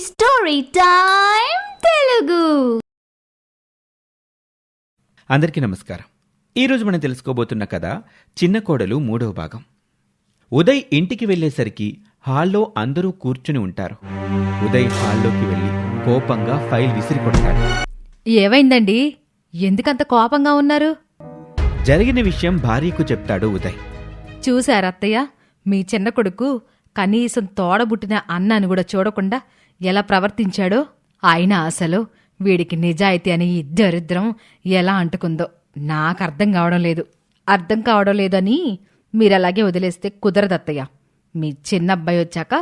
Story time Telugu. అందరికీ నమస్కారం. ఈరోజు మనం తెలుసుకోబోతున్న కథ చిన్న కోడలు 3వ భాగం. ఉదయ్ ఇంటికి వెళ్లేసరికి హాల్లో అందరూ కూర్చుని ఉంటారు. ఉదయ్ హాల్లోకి వెళ్లి కోపంగా ఫైల్ విసిరి కొడతాడు. ఏవైందండి? ఎందుకంత కోపంగా ఉన్నారు? జరిగిన విషయం భార్యకు చెప్తాడు ఉదయ్. చూశారత్తయ్య, మీ చిన్న కొడుకు కనీసం తోడబుట్టిన అన్నాన్ని కూడా చూడకుండా ఎలా ప్రవర్తించాడో. అయినా అసలు వీడికి నిజాయితీ అని ఈ దరిద్రం ఎలా అంటుకుందో నాకు అర్థం కావడం లేదని మీరలాగే వదిలేస్తే కుదరదత్తయ్య. మీ చిన్నబ్బాయి వచ్చాక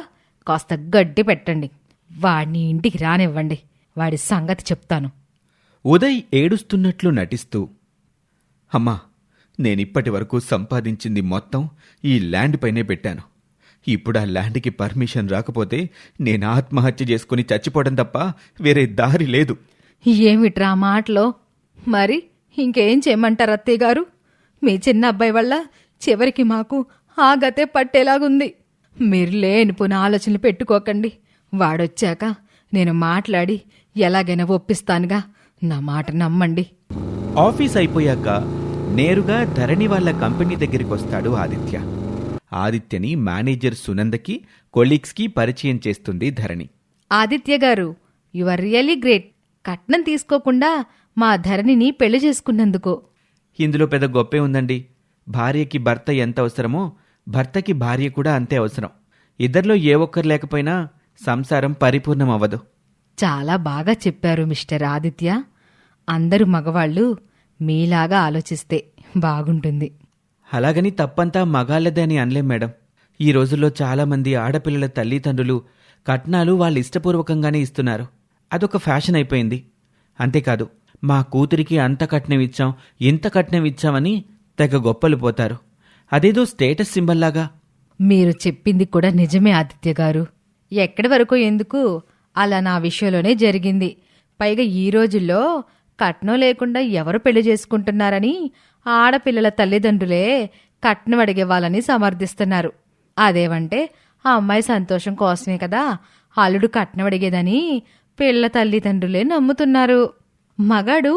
కాస్త గడ్డి పెట్టండి, వాడిని ఇంటికి రానివ్వండి, వాడి సంగతి చెప్తాను. ఉదయ్ ఏడుస్తున్నట్లు నటిస్తూ, అమ్మా, నేనిప్పటి వరకు సంపాదించింది మొత్తం ఈ ల్యాండ్ పైనే పెట్టాను. ఇప్పుడు ఆ ల్యాండ్కి పర్మిషన్ రాకపోతే నేను ఆత్మహత్య చేసుకుని చచ్చిపోవడం తప్ప వేరే దారి లేదు. ఏమిట్రా మాటలో? మరి ఇంకేం చేయమంటారు అత్తయ్య గారు? మీ చిన్న అబ్బాయి వల్ల చివరికి మాకు ఆ గతే పట్టేలాగుంది. మీరు లేనిపోయిన ఆలోచనలు పెట్టుకోకండి. వాడొచ్చాక నేను మాట్లాడి ఎలాగైనా ఒప్పిస్తానుగా, నా మాట నమ్మండి. ఆఫీస్ అయిపోయాక నేరుగా ధరణి వాళ్ళ కంపెనీ దగ్గరికి వస్తాడు ఆదిత్య. ఆదిత్యని మేనేజర్ సునందకి, కొలీగ్స్కి పరిచయం చేస్తుంది ధరణి. ఆదిత్య గారు, యు ఆర్ రియలీ గ్రేట్. కట్నం తీసుకోకుండా మా ధరణిని పెళ్లి చేసుకున్నందుకు. ఇందులో పెద్ద గొప్పే ఉందండి. భార్యకి భర్త ఎంత అవసరమో భర్తకి భార్య కూడా అంతే అవసరం. ఇద్దరిలో ఏ ఒక్కరు లేకపోయినా సంసారం పరిపూర్ణం అవ్వదు. చాలా బాగా చెప్పారు మిస్టర్ ఆదిత్య. అందరూ మగవాళ్ళు మీలాగా ఆలోచిస్తే బాగుంటుంది. అలాగని తప్పంతా మగాళ్లదే అని అనలేం మేడం. ఈ రోజుల్లో చాలామంది ఆడపిల్లల తల్లిదండ్రులు కట్నాలు వాళ్ళ ఇష్టపూర్వకంగానే ఇస్తున్నారు. అదొక ఫ్యాషన్ అయిపోయింది. అంతేకాదు, మా కూతురికి అంత కట్నం ఇచ్చాం, ఇంత కట్నం ఇచ్చామని తెగ గొప్పలు పోతారు. అదేదో స్టేటస్ సింబల్లాగా. మీరు చెప్పింది కూడా నిజమే ఆదిత్య గారు. ఎక్కడి వరకు ఎందుకు, అలా నా విషయంలోనే జరిగింది. పైగా ఈ రోజుల్లో కట్నం లేకుండా ఎవరు పెళ్లి చేసుకుంటున్నారని ఆడపిల్లల తల్లిదండ్రులే కట్నం అడిగే వాళ్ళని సమర్థిస్తున్నారు. అదేమంటే ఆ అమ్మాయి సంతోషం కోసమే కదా అల్లుడు కట్నం అడిగేదని పిల్ల తల్లిదండ్రులే నమ్ముతున్నారు. మగాడు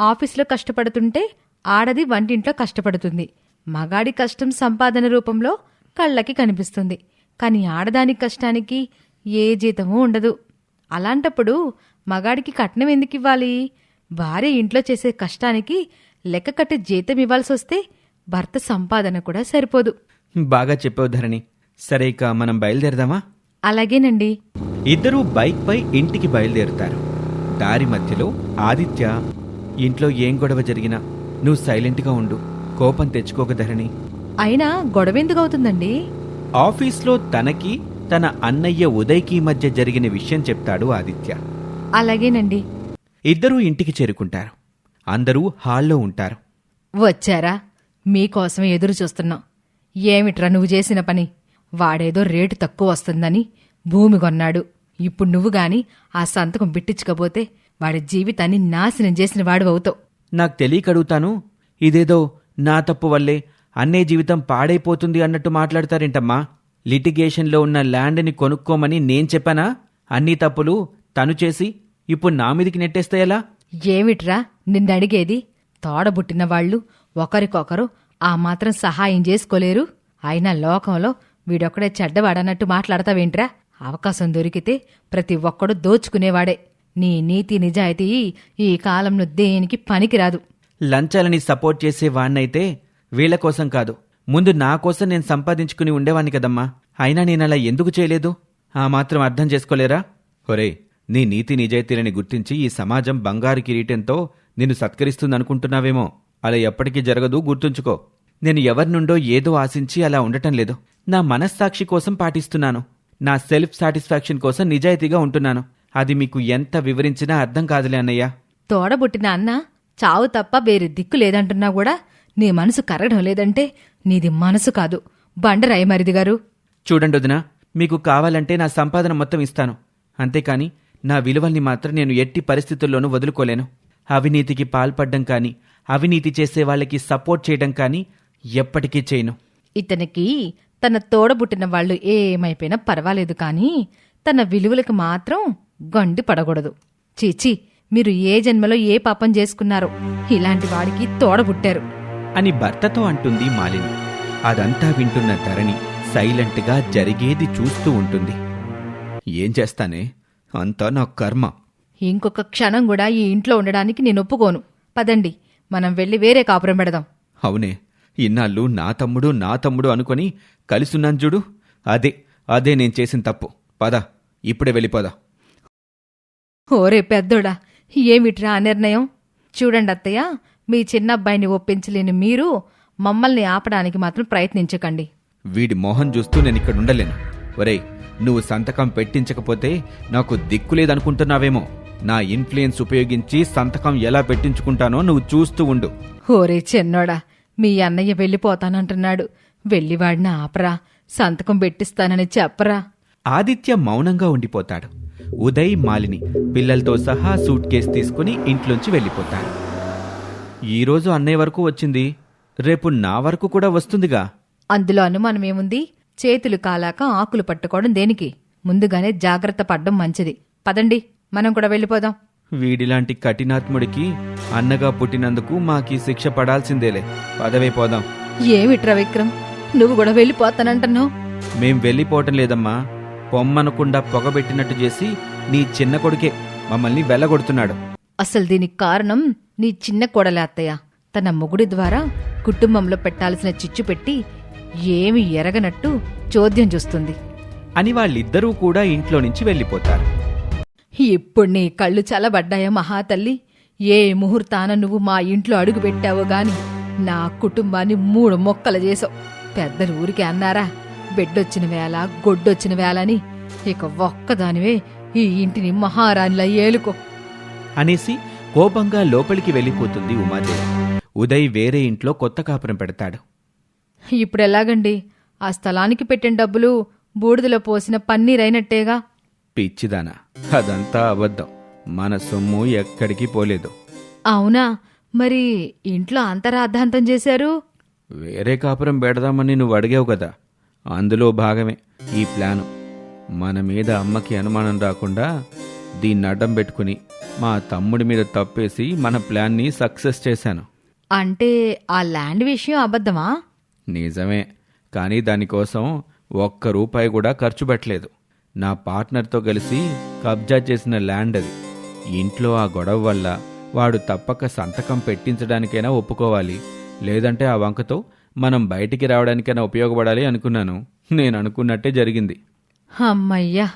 ఆఫీసులో కష్టపడుతుంటే ఆడది వంటింట్లో కష్టపడుతుంది. మగాడి కష్టం సంపాదన రూపంలో కళ్ళకి కనిపిస్తుంది. కాని ఆడదాని కష్టానికి ఏ జీతమూ ఉండదు. అలాంటప్పుడు మగాడికి కట్నం ఎందుకివ్వాలి? భార్య ఇంట్లో చేసే కష్టానికి లెక్క కట్టే జీతం ఇవ్వాల్సి వస్తే భర్త సంపాదన కూడా సరిపోదు. బాగా చెప్పావు ధరణి. సరే, ఇక మనం బయలుదేరదామా? అలాగేనండి. ఇద్దరూ బైక్ పై ఇంటికి బయలుదేరుతారు. దారి మధ్యలో ఆదిత్య, ఇంట్లో ఏం గొడవ జరిగినా నువ్వు సైలెంట్గా ఉండు, కోపం తెచ్చుకోక ధరణి. అయినా గొడవెందుకవుతుందండి? ఆఫీస్లో తనకి తన అన్నయ్య ఉదయ్కి మధ్య జరిగిన విషయం చెప్తాడు ఆదిత్య. అలాగేనండి. ఇద్దరూ ఇంటికి చేరుకుంటారు. అందరూ హాల్లో ఉంటారు. వచ్చారా? మీకోసం ఎదురు చూస్తున్నాం. ఏమిట్రా నువ్వు చేసిన పని? వాడేదో రేటు తక్కువ వస్తుందని భూమి కొన్నాడు. ఇప్పుడు నువ్వు గాని ఆ సంతకం బిట్టించకపోతే వాడి జీవితాన్ని నాశనం చేసిన వాడు అవుతావు. నాకు తెలియకడుగుతాను, ఇదేదో నా తప్పు వల్లే అన్నయ్య జీవితం పాడైపోతుంది అన్నట్టు మాట్లాడతారేంటమ్మా? లిటిగేషన్లో ఉన్న ల్యాండ్ని కొనుక్కోమని నేను చెప్పానా? అన్ని తప్పులు తను చేసి ఇప్పుడు నా మీదికి నెట్టేస్తాయలా? ఏమిట్రా నిన్నడిగేది? తోడబుట్టిన వాళ్ళు ఒకరికొకరు ఆ మాత్రం సహాయం చేసుకోలేరు. అయినా లోకంలో వీడొక్కడే చెడ్డవాడన్నట్టు మాట్లాడతావేంట్రా? అవకాశం దొరికితే ప్రతి ఒక్కడు దోచుకునేవాడే. నీ నీతి నిజాయితీ ఈ కాలంలో దేనికి పనికిరాదు. లంచాలని సపోర్ట్ చేసే వాణ్ణైతే వీళ్ల కోసం కాదు, ముందు నా కోసం నేను సంపాదించుకుని ఉండేవాణ్ణి కదమ్మా. అయినా నేనలా ఎందుకు చేయలేదు? ఆ మాత్రం అర్థం చేసుకోలేరా? ఒరే, నీ నీతి నిజాయితీలని గుర్తించి ఈ సమాజం బంగారు కిరీటంతో నిన్ను సత్కరిస్తుందనుకుంటున్నావేమో. అలా ఎప్పటికీ జరగదు, గుర్తుంచుకో. నేను ఎవరి నుండో ఏదో ఆశించి అలా ఉండటం లేదు. నా మనస్సాక్షి కోసం పాటిస్తున్నాను. నా సెల్ఫ్ సాటిస్ఫాక్షన్ కోసం నిజాయితీగా ఉంటున్నాను. అది మీకు ఎంత వివరించినా అర్థం కాదులే అన్నయ్య. తోడబుట్టిన అన్న చావు తప్ప వేరే దిక్కు లేదంటున్నా కూడా నీ మనసు కరగడం లేదంటే నీది మనసు కాదు, బండరాయి మరిది గారు. చూడండి వదినా, మీకు కావాలంటే నా సంపాదన మొత్తం ఇస్తాను. అంతేకాని నా విలువల్ని మాత్రం నేను ఎట్టి పరిస్థితుల్లోనూ వదులుకోలేను. అవినీతికి పాల్పడ్డం కానీ, అవినీతి చేసే వాళ్ళకి సపోర్ట్ చేయడం కానీ ఎప్పటికీ చేయను. ఇతనికి తన తోడబుట్టిన వాళ్ళు ఏమైపోయినా పర్వాలేదు కానీ తన విలువలకు మాత్రం గండి పడకూడదు. చీచీ, మీరు ఏ జన్మలో ఏ పాపం చేసుకున్నారో ఇలాంటి వాడికి తోడబుట్టారు అని భర్తతో అంటుంది మాలిని. అదంతా వింటున్న ధరణి సైలెంట్గా జరిగేది చూస్తూ ఉంటుంది. ఏం చేస్తానే, అంతా నా కర్మ. ఇంకొక క్షణం కూడా ఈ ఇంట్లో ఉండడానికి నేను ఒప్పుకోను. పదండి, మనం వెళ్ళి వేరే కాపురం పెడదాం. అవునే, ఇన్నాళ్ళు నా తమ్ముడు అనుకొని కలిసున్నాను చూడు. అదే నేను చేసిన తప్పు. పద, ఇప్పుడే వెళ్ళిపోదా. ఓరే పెద్దోడా, ఏమిట్రా ఆ నిర్ణయం? చూడండి అత్తయ్య, మీ చిన్నబ్బాయిని ఒప్పించలేని మీరు మమ్మల్ని ఆపడానికి మాత్రం ప్రయత్నించకండి. వీడి మోహన్ చూస్తూ నేనిక్కడుండలేను. ఒరేయ్, నువ్వు సంతకం పెట్టించకపోతే నాకు దిక్కులేదనుకుంటున్నావేమో. నా ఇన్ఫ్లుయెన్స్ ఉపయోగించి సంతకం ఎలా పెట్టించుకుంటానో నువ్వు చూస్తూ ఉండు. ఓరే చిన్నోడా, మీ అన్నయ్య వెళ్ళిపోతానంటున్నాడు. వెళ్ళివాడిని ఆపరా, సంతకం పెట్టిస్తానని చెప్పరా. ఆదిత్య మౌనంగా ఉండిపోతాడు. ఉదయ్, మాలిని పిల్లలతో సహా సూట్ కేసు తీసుకుని ఇంట్లోంచి వెళ్ళిపోతాడు. ఈరోజు అన్నయ్య వరకు వచ్చింది, రేపు నా వరకు కూడా వస్తుందిగా. అందులో అనుమానమేముంది? చేతులు కాలాక ఆకులు పట్టుకోవడం దేనికి? ముందుగానే జాగ్రత్త పడ్డం మంచిది. పదండి, మనం కూడా వెళ్ళిపోదాం. వీడిలాంటి కఠినాత్ముడికి అన్నగా పుట్టినందుకు మాకీ శిక్ష పడాల్సిందేలే. పదవే పోదాం. ఏమిట్రా విక్రమ్, నువ్వు కూడా వెళ్ళిపోతానంటున్నావు? మేం వెళ్ళిపోవటం లేదమ్మా. పొమ్మనకుండా పొగబెట్టినట్టు చేసి నీ చిన్న కొడుకే మమ్మల్ని వెళ్ళగొడుతున్నాడు. అసలు దీనికి కారణం నీ చిన్న కోడలే అత్తయ్య. తన మొగుడి ద్వారా కుటుంబంలో పెట్టాల్సిన చిచ్చు పెట్టి ఏమి ఎరగనట్టు చోద్యం చూస్తుంది అని వాళ్ళిద్దరూ కూడా ఇంట్లో నుంచి వెళ్ళిపోతారు. ఇప్పుడు నీ కళ్ళు చల్లబడ్డాయా మహాతల్లి? ఏ ముహూర్తాన నువ్వు మా ఇంట్లో అడుగు పెట్టావో గాని నా కుటుంబాన్ని 3 మొక్కలు చేసావు. పెద్దలు ఊరికే అన్నారా, బిడ్డొచ్చిన వేళ గొడ్డొచ్చిన వేళ అని. ఇక ఒక్కదానివే ఈ ఇంటిని మహారాణిలా ఏలుకో అనేసి కోపంగా లోపలికి వెళ్ళిపోతుంది ఉమాదేవి. ఉదయ్ వేరే ఇంట్లో కొత్త కాపురం పెడతాడు. ఇప్పుడెలాగండి? ఆ స్థలానికి పెట్టిన డబ్బులు బూడిదలో పోసిన పన్నీరైనట్టేగా. పిచ్చిదానా, అదంతా అబద్ధం. మన సొమ్ము ఎక్కడికి పోలేదు. అవునా? మరి ఇంట్లో అంతరార్థాంతం చేశారు? వేరే కాపురం పెడదామని నువ్వు అడిగావు కదా, అందులో భాగమే ఈ ప్లాను. మన మీద అమ్మకి అనుమానం రాకుండా దీన్ని అడ్డం పెట్టుకుని మా తమ్ముడి మీద తప్పేసి మన ప్లాన్ని సక్సెస్ చేశాను. అంటే ఆ ల్యాండ్ విషయం అబద్ధమా? నిజమే, కానీ దానికోసం ₹1 కూడా ఖర్చు పెట్టలేదు. నా పార్ట్నర్తో కలిసి కబ్జా చేసిన ల్యాండ్ అది. ఇంట్లో ఆ గొడవ వల్ల వాడు తప్పక సంతకం పెట్టించడానికైనా ఒప్పుకోవాలి, లేదంటే ఆ వంకతో మనం బయటికి రావడానికైనా ఉపయోగపడాలి అనుకున్నాను. నేను అనుకున్నట్టే జరిగింది. అమ్మయ్యా,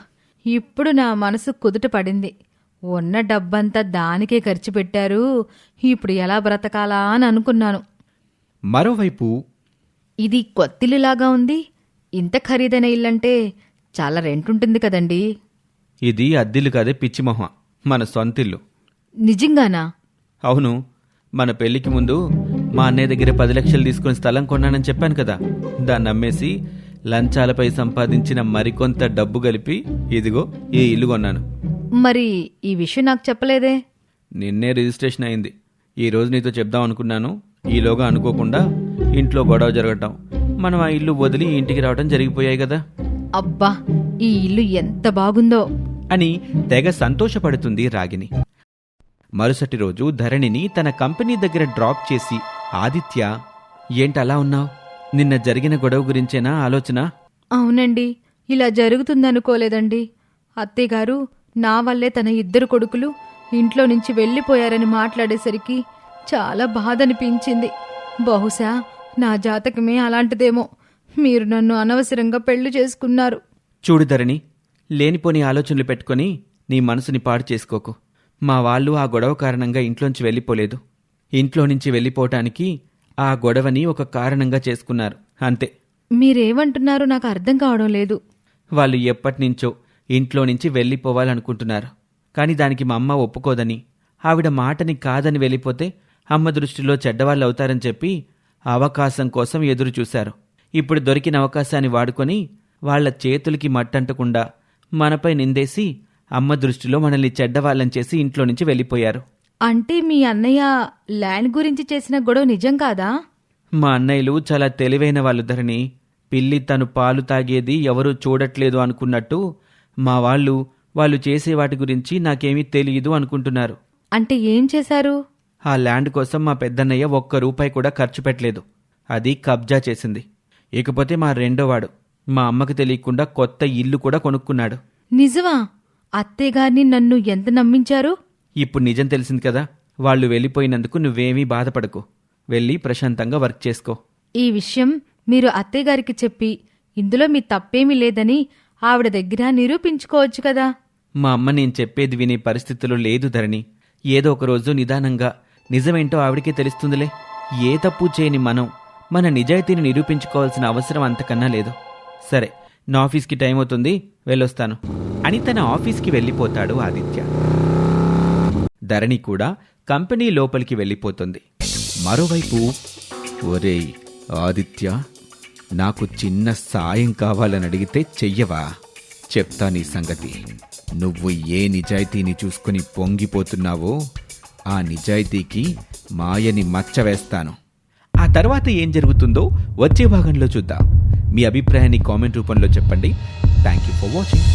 ఇప్పుడు నా మనసు కుదుట పడింది. ఉన్న డబ్బంతా దానికే ఖర్చు పెట్టారు. ఇప్పుడు ఎలా బ్రతకాలా అని అనుకున్నాను. మరోవైపు ఇది కొత్తిల్లులాగా ఉంది. ఇంత ఖరీదైన ఇల్లంటే చాలా రెంట్ ఉంటుంది కదండీ. ఇది అద్దిల్లు కాదే పిచ్చిమొహ, మన సొంతిల్లు. నిజంగానా? అవును, మన పెళ్లికి ముందు మా అన్నయ్య దగ్గర 10 లక్షలు తీసుకుని స్థలం కొన్నానని చెప్పాను కదా. దాన్ని అమ్మేసి లంచాలపై సంపాదించిన మరికొంత డబ్బు కలిపి ఇదిగో ఈ ఇల్లు కొన్నాను. మరి ఈ విషయం నాకు చెప్పలేదే? నిన్నే రిజిస్ట్రేషన్ అయింది. ఈ రోజు నీతో చెప్దాం అనుకున్నాను. ఈలోగా అనుకోకుండా ఇంట్లో గొడవ జరగటం, మనం ఆ ఇల్లు వదిలి ఇంటికి రావడం జరిగిపోయాయి కదా. అబ్బా, ఈ ఇల్లు ఎంత బాగుందో అని తెగ సంతోషపడుతుంది రాగిని. మరుసటి రోజు ధరణిని తన కంపెనీ దగ్గర డ్రాప్ చేసి ఆదిత్య, ఏంటలా ఉన్నావు? నిన్న జరిగిన గొడవ గురించేనా ఆలోచన? అవునండి, ఇలా జరుగుతుందనుకోలేదండి. అత్తయ్యగారు నా వల్లే తన 2 కొడుకులు ఇంట్లో నుంచి వెళ్ళిపోయారని మాట్లాడేసరికి చాలా బాధనిపించింది. బహుశా నా జాతకమే అలాంటిదేమో. మీరు నన్ను అనవసరంగా పెళ్లి చేసుకున్నారు. చూడు ధరణి, లేనిపోని ఆలోచనలు పెట్టుకొని నీ మనసుని పాడు చేసుకోకు. మా వాళ్ళు ఆ గొడవ కారణంగా ఇంట్లోంచి వెళ్ళిపోలేదు. ఇంట్లో నుంచి వెళ్ళిపోవటానికి ఆ గొడవని ఒక కారణంగా చేసుకున్నారు, అంతే. మీరేమంటున్నారో నాకు అర్థం కావడం లేదు. వాళ్ళు ఎప్పటినుంచో ఇంట్లో నుంచి వెళ్ళిపోవాలనుకుంటున్నారు. కానీ దానికి మా అమ్మ ఒప్పుకోదని, ఆవిడ మాటని కాదని వెళ్ళిపోతే అమ్మ దృష్టిలో చెడ్డవాళ్ళు అవుతారని చెప్పి అవకాశం కోసం ఎదురు చూశారు. ఇప్పుడు దొరికిన అవకాశాన్ని వాడుకొని వాళ్ల చేతులకి మట్టంటకుండా మనపై నిందేసి అమ్మ దృష్టిలో మనల్ని చెడ్డవాళ్ళని చేసి ఇంట్లో నుంచి వెళ్ళిపోయారు. అంటే మీ అన్నయ్య ల్యాండ్ గురించి చేసిన గొడవ నిజం కాదా? మా అన్నయ్యలు చాలా తెలివైన వాళ్ళు ధరణి. పిల్లి తను పాలు తాగేది ఎవరూ చూడట్లేదు అనుకున్నట్టు మా వాళ్ళు వాళ్ళు చేసే వాటి గురించి నాకేమీ తెలియదు అనుకుంటున్నారు. అంటే ఏం చేశారు? ఆ ల్యాండ్ కోసం మా పెద్దన్నయ్య ₹1 కూడా ఖర్చు పెట్టలేదు. అది కబ్జా చేసింది. ఇకపోతే మా రెండోవాడు మా అమ్మకి తెలియకుండా కొత్త ఇల్లు కూడా కొనుక్కున్నాడు. నిజమా? అత్తయ్యగారిని నన్ను ఎంత నమ్మించారు? ఇప్పుడు నిజం తెలిసింది కదా. వాళ్ళు వెళ్ళిపోయినందుకు నువ్వేమీ బాధపడకు. వెళ్ళి ప్రశాంతంగా వర్క్ చేసుకో. ఈ విషయం మీరు అత్తయ్యగారికి చెప్పి ఇందులో మీ తప్పేమీ లేదని ఆవిడ దగ్గర నిరూపించుకోవచ్చు కదా. మా అమ్మ నేను చెప్పేది వినే పరిస్థితుల్లో లేదు ధరణి. ఏదో ఒకరోజు నిదానంగా నిజమేంటో ఆవిడికే తెలుస్తుందిలే. ఏ తప్పు చేయని మనం మన నిజాయితీని నిరూపించుకోవాల్సిన అవసరం అంతకన్నా లేదు. సరే, నా ఆఫీస్కి టైం అవుతుంది, వెళ్ళొస్తాను అని తన ఆఫీస్కి వెళ్ళిపోతాడు ఆదిత్య. ధరణి కూడా కంపెనీ లోపలికి వెళ్ళిపోతుంది. మరోవైపు, ఒరేయ్ ఆదిత్య, నాకు చిన్న సాయం కావాలని అడిగితే చెయ్యవా? చెప్తా నీ సంగతి. నువ్వు ఏ నిజాయితీని చూసుకుని పొంగిపోతున్నావో ఆ నిజాయితీకి మాయని మచ్చ వేస్తాను. ఆ తర్వాత ఏం జరుగుతుందో వచ్చే భాగంలో చూద్దాం. మీ అభిప్రాయాన్ని కామెంట్ రూపంలో చెప్పండి. Thank you for watching.